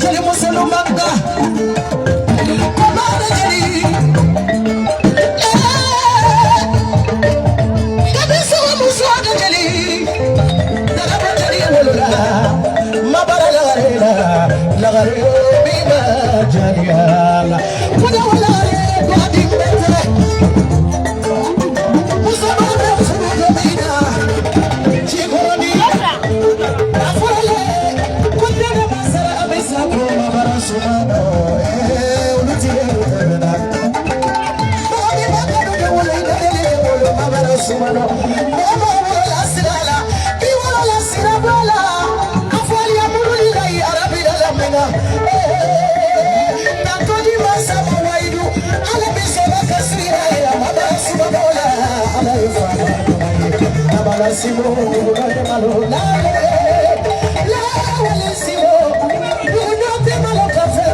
jali musulmanga kumara jali kabisa muswaga jali daraba jali wala mabara lagare bima jaliya kuna wala gwadi mete musabara muswaga bina chikoni afale kuna masara abisa kuma bara sumano ulutire utana bodi bakado de wala indele wala mabara sumano mama wala silala bi wala silabala afali amuli lai arabi alamena nakodi masaba waidu ala bisaba kasira ya mabara sumano la ala ifana mabara simo malo la wala simo unote malo kafe